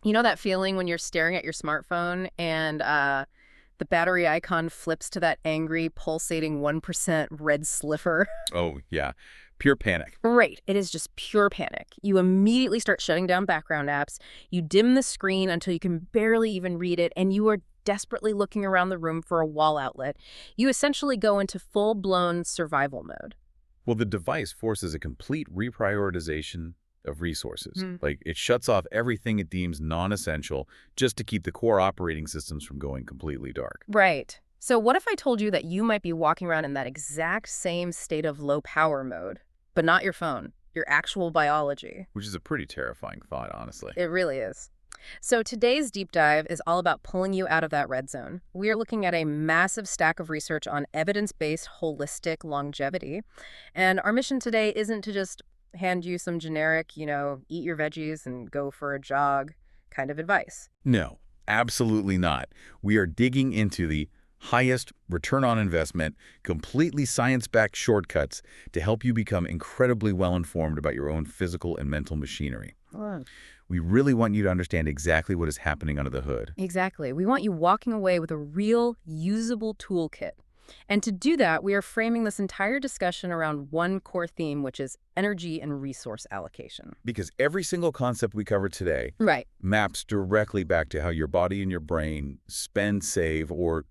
You know that feeling when you're staring at your smartphone and the battery icon flips to that angry, pulsating 1% red sliver? Oh, yeah. Pure panic. Right. It is just pure panic. You immediately start shutting down background apps. You dim the screen until you can barely even read it, and you are desperately looking around the room for a wall outlet. You essentially go into full-blown survival mode. Well, the device forces a complete reprioritization of resources. Hmm. Like, it shuts off everything it deems non-essential just to keep the core operating systems from going completely dark. Right. So what if I told you that you might be walking around in that exact same state of low power mode, but not your phone, your actual biology? Which is a pretty terrifying thought, honestly. It really is. So today's deep dive is all about pulling you out of that red zone. We are looking at a massive stack of research on evidence-based holistic longevity. And our mission today isn't to just hand you some generic, eat your veggies and go for a jog kind of advice. No, absolutely not. We are digging into the highest return on investment, completely science-backed shortcuts to help you become incredibly well-informed about your own physical and mental machinery. Oh. We really want you to understand exactly what is happening under the hood. Exactly. We want you walking away with a real, usable toolkit. And to do that, we are framing this entire discussion around one core theme, which is energy and resource allocation. Because every single concept we cover today Right. maps directly back to how your body and your brain spend, save, or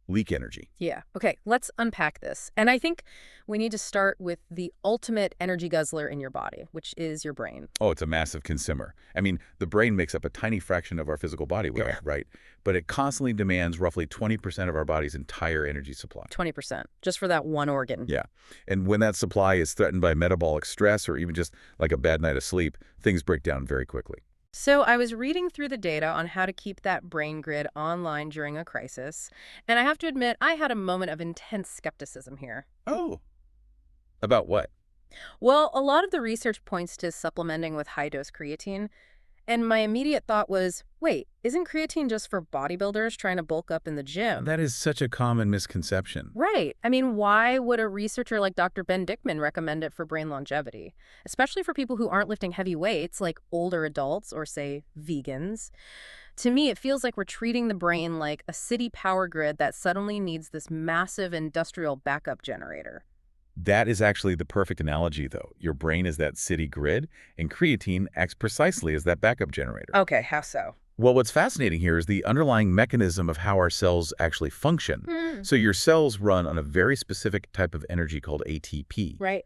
leak energy. Yeah. Okay, let's unpack this. And I think we need to start with the ultimate energy guzzler in your body, which is your brain. Oh, it's a massive consumer. I mean, the brain makes up a tiny fraction of our physical body weight, Yeah. right? But it constantly demands roughly 20% of our body's entire energy supply. 20%, just for that one organ. Yeah. And when that supply is threatened by metabolic stress or even just like a bad night of sleep, things break down very quickly. So I was reading through the data on how to keep that brain grid online during a crisis, and I have to admit I had a moment of intense skepticism here. Oh. About what? Well, a lot of the research points to supplementing with high-dose creatine, and my immediate thought was, wait, isn't creatine just for bodybuilders trying to bulk up in the gym? That is such a common misconception. Right. I mean, why would a researcher like Dr. Ben Dickman recommend it for brain longevity? Especially for people who aren't lifting heavy weights, like older adults or, say, vegans. To me, it feels like we're treating the brain like a city power grid that suddenly needs this massive industrial backup generator. That is actually the perfect analogy, though. Your brain is that city grid, and creatine acts precisely as that backup generator. Okay, how so? Well, what's fascinating here is the underlying mechanism of how our cells actually function. Hmm. So your cells run on a very specific type of energy called ATP. Right.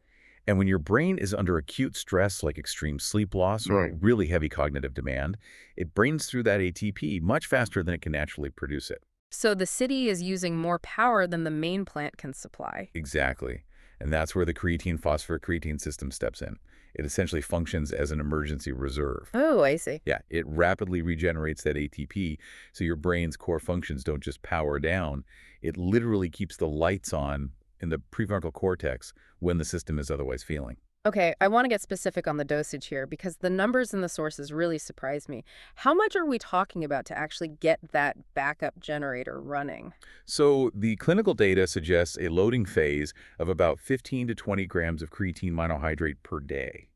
And when your brain is under acute stress, like extreme sleep loss or Right. really heavy cognitive demand, it burns through that ATP much faster than it can naturally produce it. So the city is using more power than the main plant can supply. Exactly. And that's where the creatine-phosphocreatine system steps in. It essentially functions as an emergency reserve. Oh, I see. Yeah, it rapidly regenerates that ATP, so your brain's core functions don't just power down. It literally keeps the lights on in the prefrontal cortex when the system is otherwise failing. Okay, I want to get specific on the dosage here because the numbers in the sources really surprised me. How much are we talking about to actually get that backup generator running? So the clinical data suggests a loading phase of about 15 to 20 grams of creatine monohydrate per day.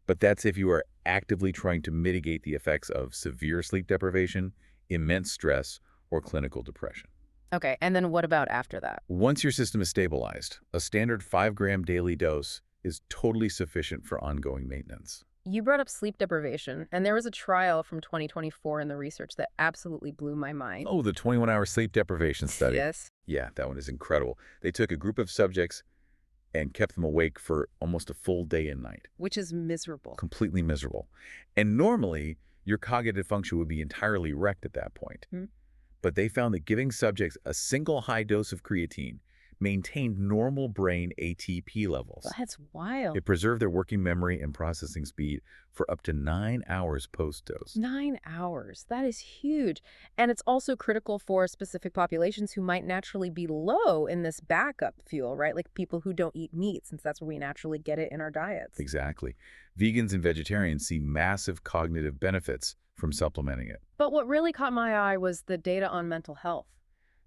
But that's if you are actively trying to mitigate the effects of severe sleep deprivation, immense stress, or clinical depression. Okay, and then what about after that? Once your system is stabilized, a standard 5-gram daily dose is totally sufficient for ongoing maintenance. You brought up sleep deprivation, and there was a trial from 2024 in the research that absolutely blew my mind. Oh, the 21-hour sleep deprivation study. Yes. Yeah, that one is incredible. They took a group of subjects and kept them awake for almost a full day and night. Which is miserable. Completely miserable. And normally, your cognitive function would be entirely wrecked at that point. Hmm. But they found that giving subjects a single high dose of creatine maintained normal brain ATP levels. That's wild. It preserved their working memory and processing speed for up to 9 hours post-dose. 9 hours. That is huge. And it's also critical for specific populations who might naturally be low in this backup fuel, right? Like people who don't eat meat, since that's where we naturally get it in our diets. Exactly. Vegans and vegetarians see massive cognitive benefits from supplementing it. But what really caught my eye was the data on mental health.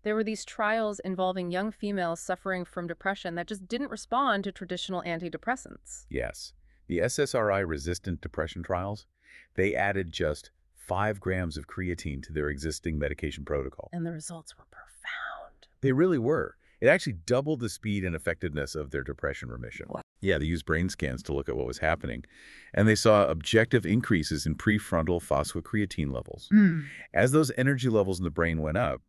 There were these trials involving young females suffering from depression that just didn't respond to traditional antidepressants. Yes. The SSRI-resistant depression trials, they added just 5 grams of creatine to their existing medication protocol. And the results were profound. They really were. It actually doubled the speed and effectiveness of their depression remission. Wow. Yeah, they used brain scans to look at what was happening, and they saw objective increases in prefrontal phosphocreatine levels. As those energy levels in the brain went up,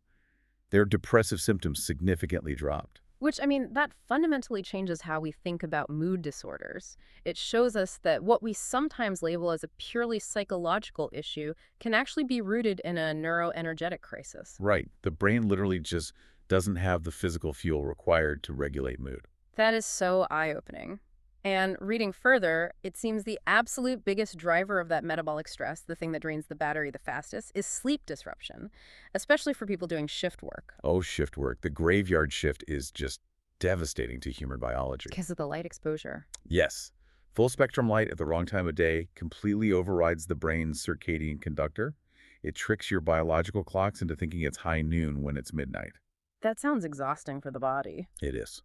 their depressive symptoms significantly dropped. Which, I mean, that fundamentally changes how we think about mood disorders. It shows us that what we sometimes label as a purely psychological issue can actually be rooted in a neuroenergetic crisis. Right. The brain literally just doesn't have the physical fuel required to regulate mood. That is so eye-opening. And reading further, it seems the absolute biggest driver of that metabolic stress, the thing that drains the battery the fastest, is sleep disruption, especially for people doing shift work. Oh, shift work. The graveyard shift is just devastating to human biology. Because of the light exposure. Yes. Full spectrum light at the wrong time of day completely overrides the brain's circadian conductor. It tricks your biological clocks into thinking it's high noon when it's midnight. That sounds exhausting for the body. It is.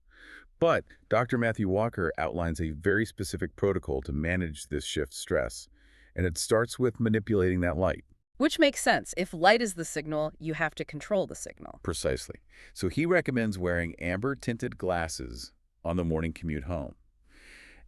But Dr. Matthew Walker outlines a very specific protocol to manage this shift stress, and it starts with manipulating that light. Which makes sense. If light is the signal, you have to control the signal. Precisely. So he recommends wearing amber-tinted glasses on the morning commute home.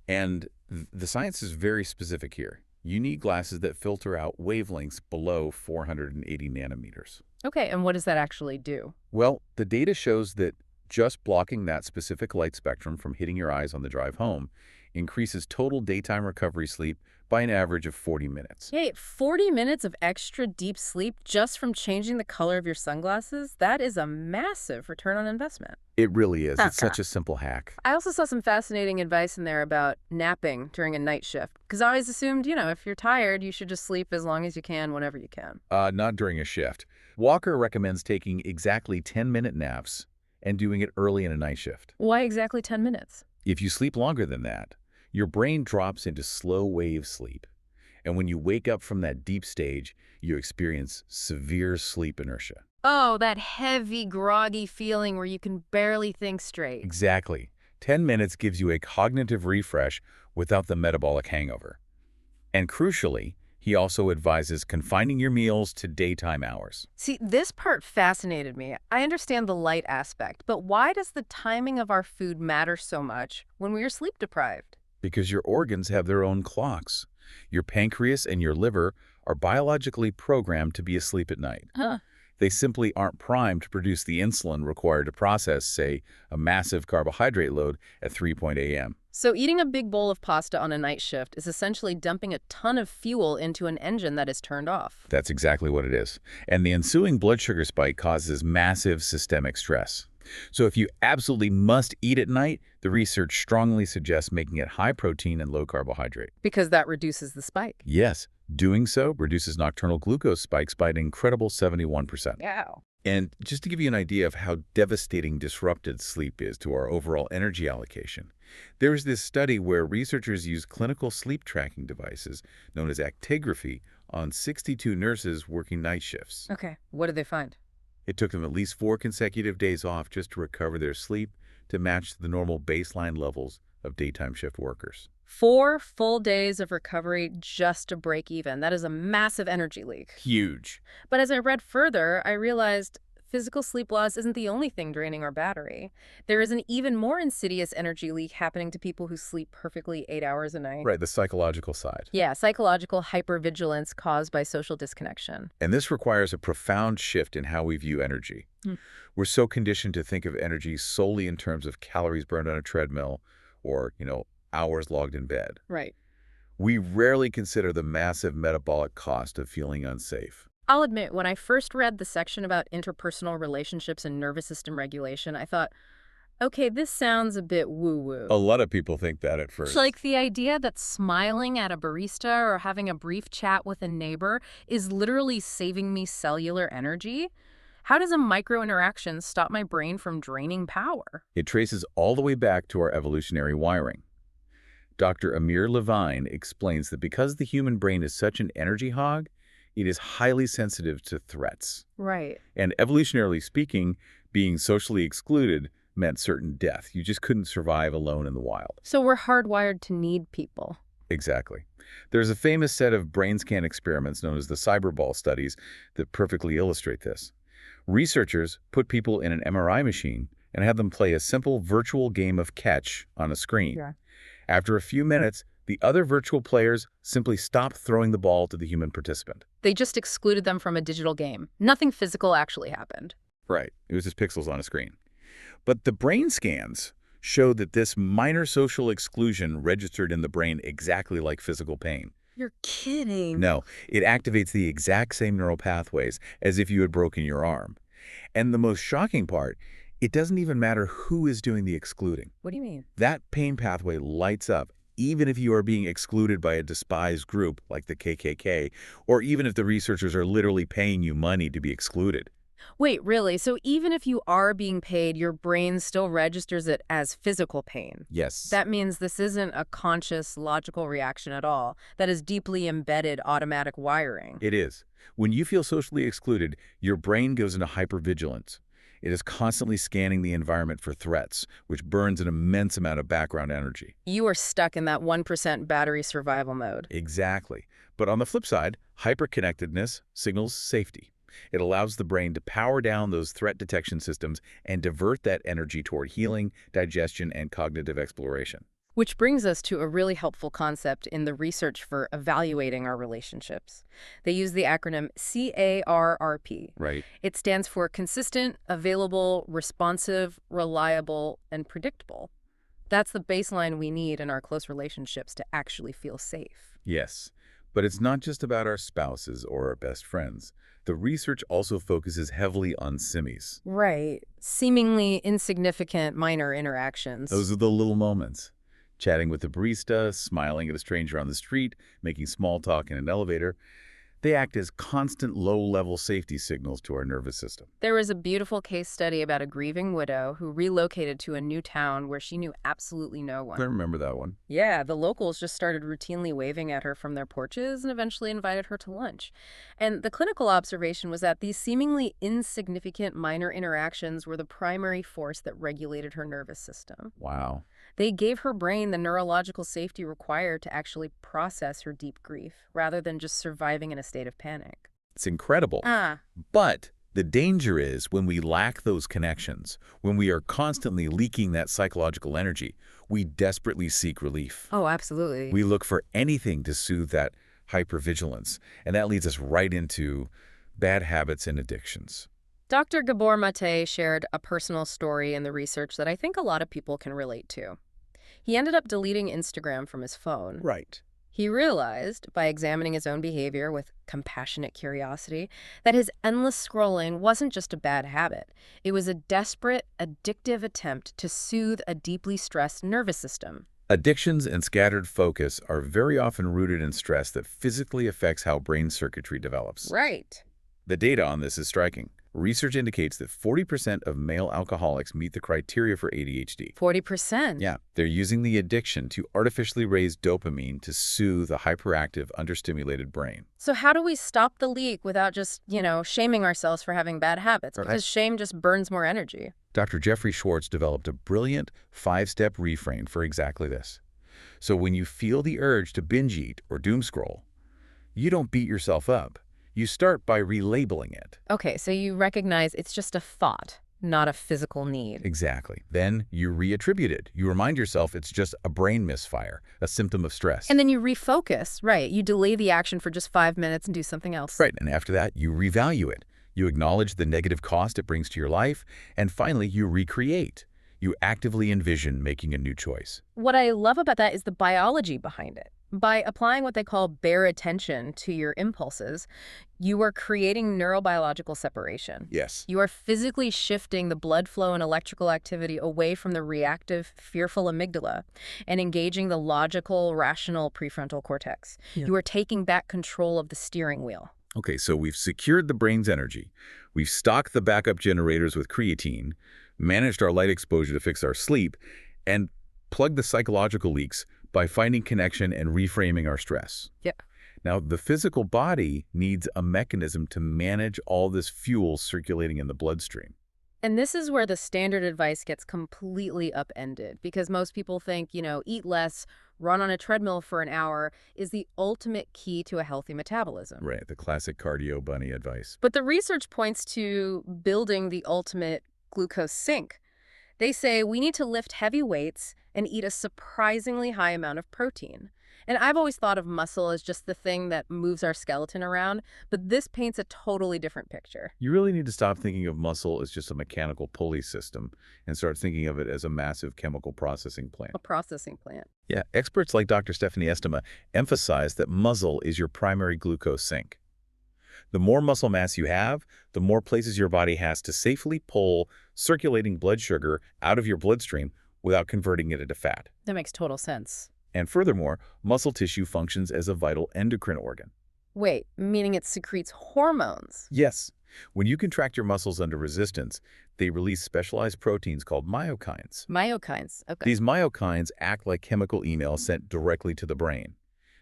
And the science is very specific here. You need glasses that filter out wavelengths below 480 nanometers. Okay, and what does that actually do? Well, the data shows that just blocking that specific light spectrum from hitting your eyes on the drive home increases total daytime recovery sleep by an average of 40 minutes. Yay, 40 minutes of extra deep sleep just from changing the color of your sunglasses? That is a massive return on investment. It really is. It's such a simple hack. I also saw some fascinating advice in there about napping during a night shift. Because I always assumed, if you're tired, you should just sleep as long as you can, whenever you can. Not during a shift. Walker recommends taking exactly 10-minute naps and doing it early in a night shift. Why exactly 10 minutes? If you sleep longer than that, your brain drops into slow wave sleep. And when you wake up from that deep stage, you experience severe sleep inertia. Oh, that heavy, groggy feeling where you can barely think straight. Exactly. 10 minutes gives you a cognitive refresh without the metabolic hangover. And crucially, he also advises confining your meals to daytime hours. See, this part fascinated me. I understand the light aspect, but why does the timing of our food matter so much when we are sleep deprived? Because your organs have their own clocks. Your pancreas and your liver are biologically programmed to be asleep at night. They simply aren't primed to produce the insulin required to process, say, a massive carbohydrate load at 3 a.m. So eating a big bowl of pasta on a night shift is essentially dumping a ton of fuel into an engine that is turned off. That's exactly what it is. And the ensuing blood sugar spike causes massive systemic stress. So if you absolutely must eat at night, the research strongly suggests making it high protein and low carbohydrate. Because that reduces the spike. Yes, doing so reduces nocturnal glucose spikes by an incredible 71%. Wow. And just to give you an idea of how devastating disrupted sleep is to our overall energy allocation, there was this study where researchers used clinical sleep tracking devices known as actigraphy on 62 nurses working night shifts. Okay, what did they find? It took them at least 4 consecutive days off just to recover their sleep to match the normal baseline levels of daytime shift workers. 4 full days of recovery just to break even. That is a massive energy leak. Huge. But as I read further, I realized physical sleep loss isn't the only thing draining our battery. There is an even more insidious energy leak happening to people who sleep perfectly 8 hours a night. Right, the psychological side. Yeah, psychological hypervigilance caused by social disconnection. And this requires a profound shift in how we view energy. We're so conditioned to think of energy solely in terms of calories burned on a treadmill or, hours logged in bed. Right. We rarely consider the massive metabolic cost of feeling unsafe. I'll admit, when I first read the section about interpersonal relationships and nervous system regulation, I thought, okay, this sounds a bit woo-woo. A lot of people think that at first. Like the idea that smiling at a barista or having a brief chat with a neighbor is literally saving me cellular energy. How does a micro-interaction stop my brain from draining power? It traces all the way back to our evolutionary wiring. Dr. Amir Levine explains that because the human brain is such an energy hog, it is highly sensitive to threats. Right. And evolutionarily speaking, being socially excluded meant certain death. You just couldn't survive alone in the wild. So we're hardwired to need people. Exactly. There's a famous set of brain scan experiments known as the cyberball studies that perfectly illustrate this. Researchers put people in an MRI machine and had them play a simple virtual game of catch on a screen. Yeah. After a few minutes, the other virtual players simply stopped throwing the ball to the human participant. They just excluded them from a digital game. Nothing physical actually happened. Right. It was just pixels on a screen. But the brain scans showed that this minor social exclusion registered in the brain exactly like physical pain. You're kidding. No, it activates the exact same neural pathways as if you had broken your arm. And the most shocking part, it doesn't even matter who is doing the excluding. What do you mean? That pain pathway lights up even if you are being excluded by a despised group like the KKK, or even if the researchers are literally paying you money to be excluded. Wait, really? So even if you are being paid, your brain still registers it as physical pain? Yes. That means this isn't a conscious, logical reaction at all. That is deeply embedded automatic wiring. It is. When you feel socially excluded, your brain goes into hypervigilance. It is constantly scanning the environment for threats, which burns an immense amount of background energy. You are stuck in that 1% battery survival mode. Exactly. But on the flip side, hyperconnectedness signals safety. It allows the brain to power down those threat detection systems and divert that energy toward healing, digestion, and cognitive exploration. Which brings us to a really helpful concept in the research for evaluating our relationships. They use the acronym CARRP. Right. It stands for consistent, available, responsive, reliable, and predictable. That's the baseline we need in our close relationships to actually feel safe. Yes. But it's not just about our spouses or our best friends. The research also focuses heavily on simmies. Right. Seemingly insignificant minor interactions. Those are the little moments. Chatting with a barista, smiling at a stranger on the street, making small talk in an elevator. They act as constant low-level safety signals to our nervous system. There was a beautiful case study about a grieving widow who relocated to a new town where she knew absolutely no one. I remember that one. Yeah, the locals just started routinely waving at her from their porches and eventually invited her to lunch. And the clinical observation was that these seemingly insignificant minor interactions were the primary force that regulated her nervous system. Wow. They gave her brain the neurological safety required to actually process her deep grief, rather than just surviving in a state of panic. It's incredible. But the danger is when we lack those connections, when we are constantly leaking that psychological energy, we desperately seek relief. Oh, absolutely. We look for anything to soothe that hypervigilance, and that leads us right into bad habits and addictions. Dr. Gabor Mate shared a personal story in the research that I think a lot of people can relate to. He ended up deleting Instagram from his phone. Right. He realized, by examining his own behavior with compassionate curiosity, that his endless scrolling wasn't just a bad habit. It was a desperate, addictive attempt to soothe a deeply stressed nervous system. Addictions and scattered focus are very often rooted in stress that physically affects how brain circuitry develops. Right. The data on this is striking. Research indicates that 40% of male alcoholics meet the criteria for ADHD. 40%? Yeah, they're using the addiction to artificially raise dopamine to soothe a hyperactive, understimulated brain. So how do we stop the leak without just, shaming ourselves for having bad habits? Right. Because shame just burns more energy. Dr. Jeffrey Schwartz developed a brilliant 5-step reframe for exactly this. So when you feel the urge to binge eat or doom scroll, you don't beat yourself up. You start by relabeling it. Okay, so you recognize it's just a thought, not a physical need. Exactly. Then you reattribute it. You remind yourself it's just a brain misfire, a symptom of stress. And then you refocus, right? You delay the action for just 5 minutes and do something else. Right, and after that, you revalue it. You acknowledge the negative cost it brings to your life, and finally, you recreate. You actively envision making a new choice. What I love about that is the biology behind it. By applying what they call bare attention to your impulses, you are creating neurobiological separation. Yes. You are physically shifting the blood flow and electrical activity away from the reactive, fearful amygdala and engaging the logical, rational prefrontal cortex. Yeah. You are taking back control of the steering wheel. Okay, so we've secured the brain's energy. We've stocked the backup generators with creatine, managed our light exposure to fix our sleep, and plugged the psychological leaks by finding connection and reframing our stress. Yeah. Now, the physical body needs a mechanism to manage all this fuel circulating in the bloodstream. And this is where the standard advice gets completely upended because most people think, eat less, run on a treadmill for an hour is the ultimate key to a healthy metabolism. Right, the classic cardio bunny advice. But the research points to building the ultimate glucose sink. They say we need to lift heavy weights and eat a surprisingly high amount of protein. And I've always thought of muscle as just the thing that moves our skeleton around, but this paints a totally different picture. You really need to stop thinking of muscle as just a mechanical pulley system and start thinking of it as a massive chemical processing plant. A processing plant. Yeah, experts like Dr. Stephanie Estema emphasize that muscle is your primary glucose sink. The more muscle mass you have, the more places your body has to safely pull circulating blood sugar out of your bloodstream without converting it into fat. That makes total sense. And furthermore, muscle tissue functions as a vital endocrine organ. Wait, meaning it secretes hormones? Yes, when you contract your muscles under resistance, they release specialized proteins called myokines. Myokines, okay. These myokines act like chemical email sent directly to the brain.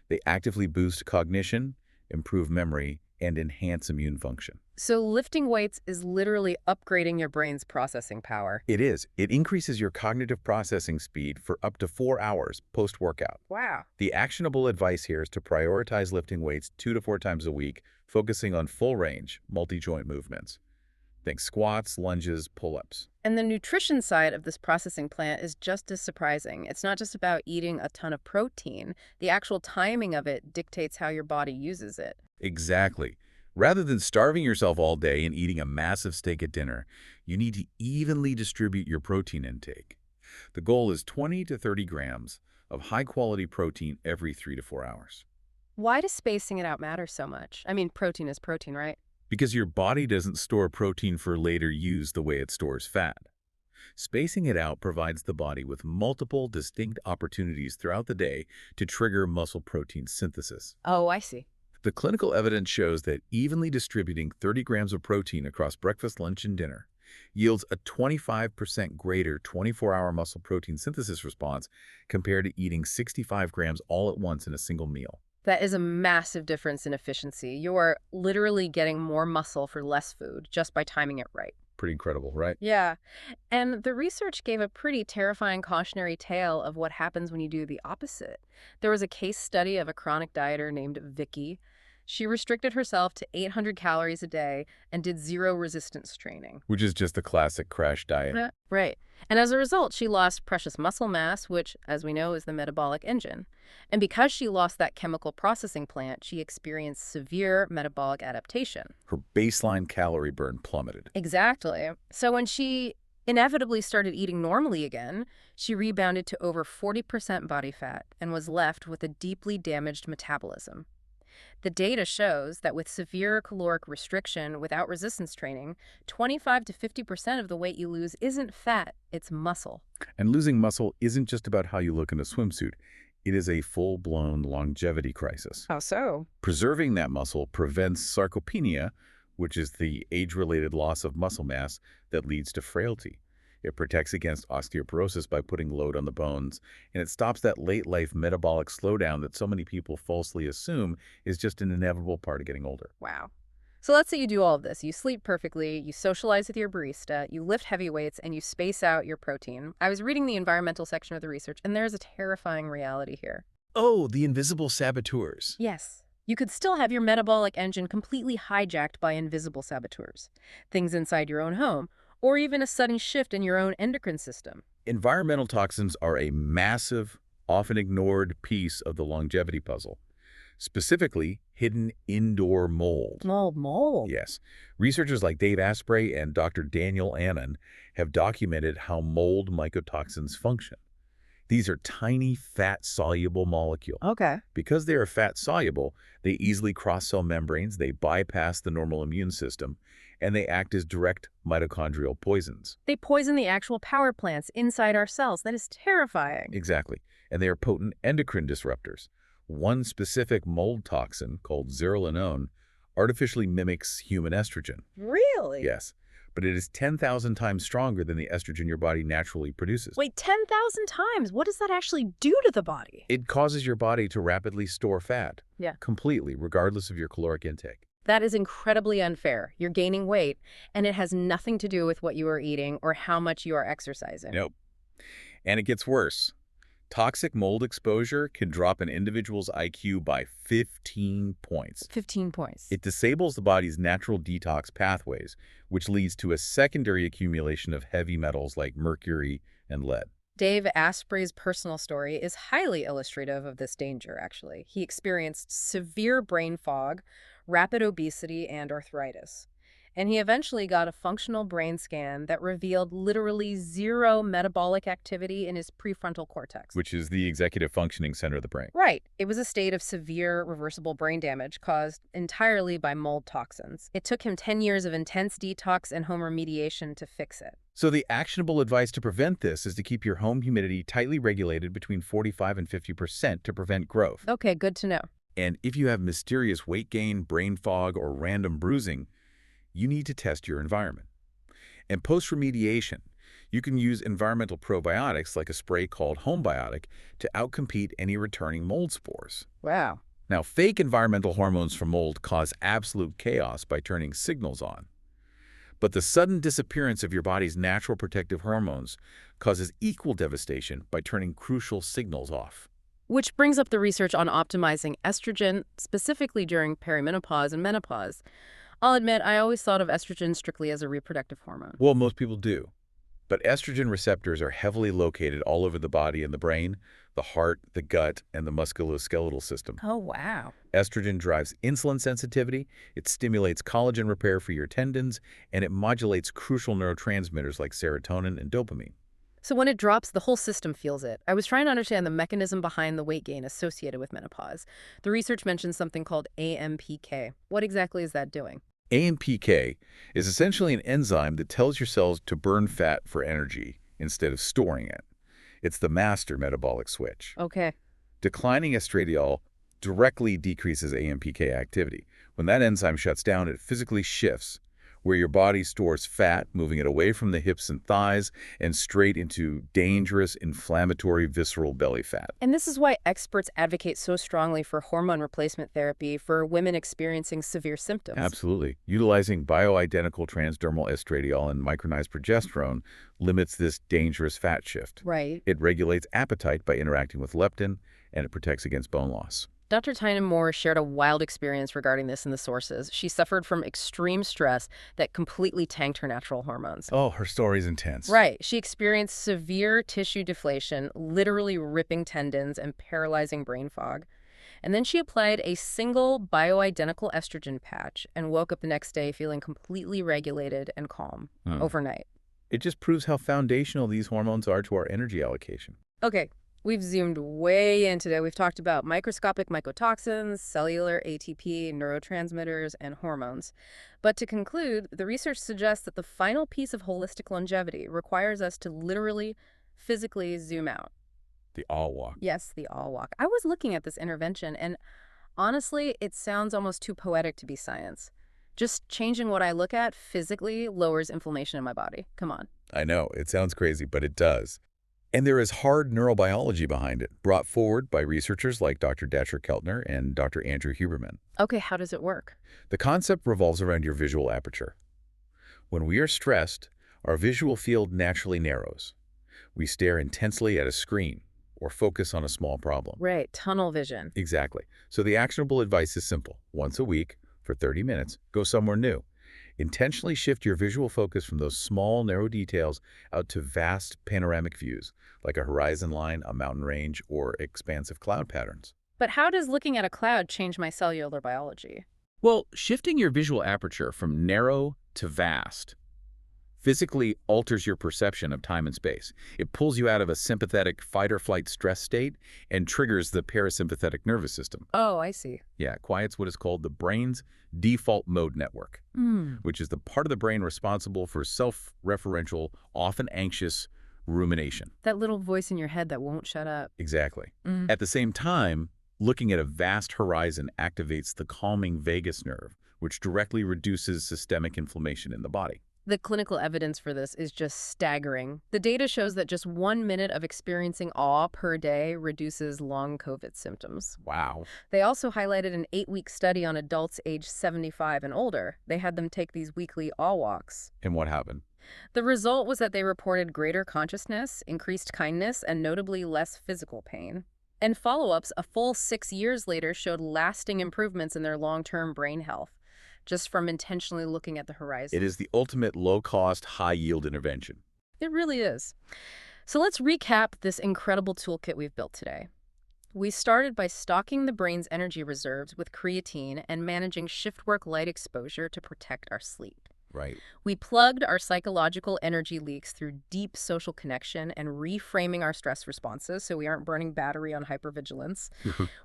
They actively boost cognition, improve memory, and enhance immune function. So lifting weights is literally upgrading your brain's processing power. It is. It increases your cognitive processing speed for up to 4 hours post-workout. Wow. The actionable advice here is to prioritize lifting weights 2 to 4 times a week, focusing on full-range, multi-joint movements. Think squats, lunges, pull-ups. And the nutrition side of this processing plant is just as surprising. It's not just about eating a ton of protein. The actual timing of it dictates how your body uses it. Exactly. Rather than starving yourself all day and eating a massive steak at dinner, you need to evenly distribute your protein intake. The goal is 20 to 30 grams of high-quality protein every 3 to 4 hours. Why does spacing it out matter so much? I mean, protein is protein, right? Because your body doesn't store protein for later use the way it stores fat. Spacing it out provides the body with multiple distinct opportunities throughout the day to trigger muscle protein synthesis. Oh, I see. The clinical evidence shows that evenly distributing 30 grams of protein across breakfast, lunch, and dinner yields a 25% greater 24-hour muscle protein synthesis response compared to eating 65 grams all at once in a single meal. That is a massive difference in efficiency. You are literally getting more muscle for less food just by timing it right. Pretty incredible, right? Yeah. And the research gave a pretty terrifying cautionary tale of what happens when you do the opposite. There was a case study of a chronic dieter named Vicky. She restricted herself to 800 calories a day and did zero resistance training. Which is just the classic crash diet. Right. And as a result, she lost precious muscle mass, which, as we know, is the metabolic engine. And because she lost that chemical processing plant, she experienced severe metabolic adaptation. Her baseline calorie burn plummeted. Exactly. So when she inevitably started eating normally again, she rebounded to over 40% body fat and was left with a deeply damaged metabolism. The data shows that with severe caloric restriction without resistance training, 25 to 50% of the weight you lose isn't fat, it's muscle. And losing muscle isn't just about how you look in a swimsuit. It is a full-blown longevity crisis. How so? Preserving that muscle prevents sarcopenia, which is the age-related loss of muscle mass that leads to frailty. It protects against osteoporosis by putting load on the bones, and it stops that late-life metabolic slowdown that so many people falsely assume is just an inevitable part of getting older. Wow. So let's say you do all of this. You sleep perfectly, you socialize with your barista, you lift heavy weights, and you space out your protein. I was reading the environmental section of the research, and there's a terrifying reality here. Oh, the invisible saboteurs. Yes. You could still have your metabolic engine completely hijacked by invisible saboteurs. Things inside your own home, or even a sudden shift in your own endocrine system. Environmental toxins are a massive, often ignored piece of the longevity puzzle. Specifically, hidden indoor mold. Mold? Yes. Researchers like Dave Asprey and Dr. Daniel Annan have documented how mold mycotoxins function. These are tiny, fat-soluble molecules. Okay. Because they are fat-soluble, they easily cross cell membranes, they bypass the normal immune system, and they act as direct mitochondrial poisons. They poison the actual power plants inside our cells. That is terrifying. Exactly. And they are potent endocrine disruptors. One specific mold toxin, called zearalenone, artificially mimics human estrogen. Really? Yes. But it is 10,000 times stronger than the estrogen your body naturally produces. Wait, 10,000 times? What does that actually do to the body? It causes your body to rapidly store fat. Yeah. Completely, regardless of your caloric intake. That is incredibly unfair. You're gaining weight, and it has nothing to do with what you are eating or how much you are exercising. Nope. And it gets worse. Toxic mold exposure can drop an individual's IQ by 15 points. 15 points. It disables the body's natural detox pathways, which leads to a secondary accumulation of heavy metals like mercury and lead. Dave Asprey's personal story is highly illustrative of this danger, actually. He experienced severe brain fog, rapid obesity, and arthritis. And he eventually got a functional brain scan that revealed literally zero metabolic activity in his prefrontal cortex. Which is the executive functioning center of the brain. Right. It was a state of severe reversible brain damage caused entirely by mold toxins. It took him 10 years of intense detox and home remediation to fix it. So the actionable advice to prevent this is to keep your home humidity tightly regulated between 45 and 50% to prevent growth. Okay, good to know. And if you have mysterious weight gain, brain fog, or random bruising, you need to test your environment. And post-remediation, you can use environmental probiotics like a spray called Homebiotic to outcompete any returning mold spores. Wow. Now, fake environmental hormones from mold cause absolute chaos by turning signals on. But the sudden disappearance of your body's natural protective hormones causes equal devastation by turning crucial signals off. Which brings up the research on optimizing estrogen, specifically during perimenopause and menopause. I'll admit, I always thought of estrogen strictly as a reproductive hormone. Well, most people do. But estrogen receptors are heavily located all over the body and the brain, the heart, the gut, and the musculoskeletal system. Oh, wow. Estrogen drives insulin sensitivity, it stimulates collagen repair for your tendons, and it modulates crucial neurotransmitters like serotonin and dopamine. So when it drops, the whole system feels it. I was trying to understand the mechanism behind the weight gain associated with menopause. The research mentions something called AMPK. What exactly is that doing? AMPK is essentially an enzyme that tells your cells to burn fat for energy instead of storing it. It's the master metabolic switch. Okay. Declining estradiol directly decreases AMPK activity. When that enzyme shuts down, it physically shifts where your body stores fat, moving it away from the hips and thighs and straight into dangerous, inflammatory, visceral belly fat. And this is why experts advocate so strongly for hormone replacement therapy for women experiencing severe symptoms. Absolutely. Utilizing bioidentical transdermal estradiol and micronized progesterone limits this dangerous fat shift. Right. It regulates appetite by interacting with leptin, and it protects against bone loss. Dr. Tynan Moore shared a wild experience regarding this in the sources. She suffered from extreme stress that completely tanked her natural hormones. Oh, her story's intense. Right. She experienced severe tissue deflation, literally ripping tendons and paralyzing brain fog. And then she applied a single bioidentical estrogen patch and woke up the next day feeling completely regulated and calm overnight. It just proves how foundational these hormones are to our energy allocation. Okay. We've zoomed way in today. We've talked about microscopic mycotoxins, cellular ATP, neurotransmitters, and hormones. But to conclude, the research suggests that the final piece of holistic longevity requires us to literally, physically zoom out. The all walk. Yes, the all walk. I was looking at this intervention, and honestly, it sounds almost too poetic to be science. Just changing what I look at physically lowers inflammation in my body. Come on. I know, it sounds crazy, but it does. And there is hard neurobiology behind it, brought forward by researchers like Dr. Dasher Keltner and Dr. Andrew Huberman. Okay, how does it work? The concept revolves around your visual aperture. When we are stressed, our visual field naturally narrows. We stare intensely at a screen or focus on a small problem. Right, tunnel vision. Exactly. So the actionable advice is simple. Once a week, for 30 minutes, go somewhere new. Intentionally shift your visual focus from those small, narrow details out to vast panoramic views, like a horizon line, a mountain range, or expansive cloud patterns. But how does looking at a cloud change my cellular biology? Well, shifting your visual aperture from narrow to vast physically alters your perception of time and space. It pulls you out of a sympathetic fight-or-flight stress state and triggers the parasympathetic nervous system. Oh, I see. Yeah, it quiets what is called the brain's default mode network, which is the part of the brain responsible for self-referential, often anxious rumination. That little voice in your head that won't shut up. Exactly. At the same time, looking at a vast horizon activates the calming vagus nerve, which directly reduces systemic inflammation in the body. The clinical evidence for this is just staggering. The data shows that just 1 minute of experiencing awe per day reduces long COVID symptoms. Wow. They also highlighted an 8-week study on adults aged 75 and older. They had them take these weekly awe walks. And what happened? The result was that they reported greater consciousness, increased kindness, and notably less physical pain. And follow-ups a full 6 years later showed lasting improvements in their long-term brain health, just from intentionally looking at the horizon. It is the ultimate low-cost, high-yield intervention. It really is. So let's recap this incredible toolkit we've built today. We started by stocking the brain's energy reserves with creatine and managing shift work light exposure to protect our sleep. Right. We plugged our psychological energy leaks through deep social connection and reframing our stress responses so we aren't burning battery on hypervigilance.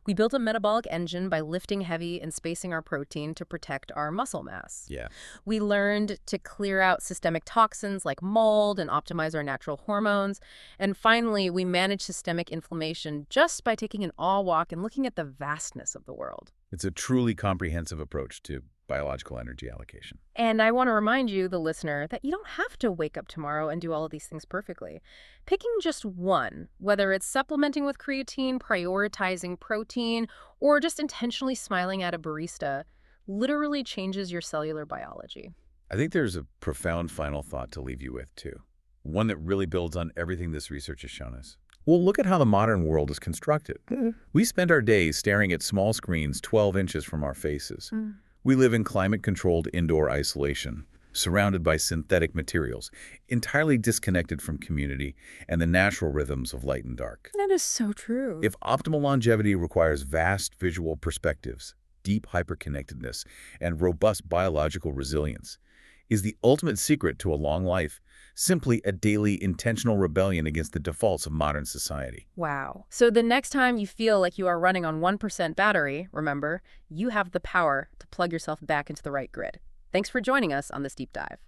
We built a metabolic engine by lifting heavy and spacing our protein to protect our muscle mass. Yeah. We learned to clear out systemic toxins like mold and optimize our natural hormones. And finally, we managed systemic inflammation just by taking an awe walk and looking at the vastness of the world. It's a truly comprehensive approach to biological energy allocation. And I want to remind you, the listener, that you don't have to wake up tomorrow and do all of these things perfectly. Picking just one, whether it's supplementing with creatine, prioritizing protein, or just intentionally smiling at a barista, literally changes your cellular biology. I think there's a profound final thought to leave you with, too. One that really builds on everything this research has shown us. Well, look at how the modern world is constructed. We spend our days staring at small screens 12 inches from our faces. We live in climate-controlled indoor isolation, surrounded by synthetic materials, entirely disconnected from community and the natural rhythms of light and dark. That is so true. If optimal longevity requires vast visual perspectives, deep hyperconnectedness, and robust biological resilience, is the ultimate secret to a long life simply a daily intentional rebellion against the defaults of modern society. Wow. So the next time you feel like you are running on 1% battery, remember, you have the power to plug yourself back into the right grid. Thanks for joining us on this deep dive.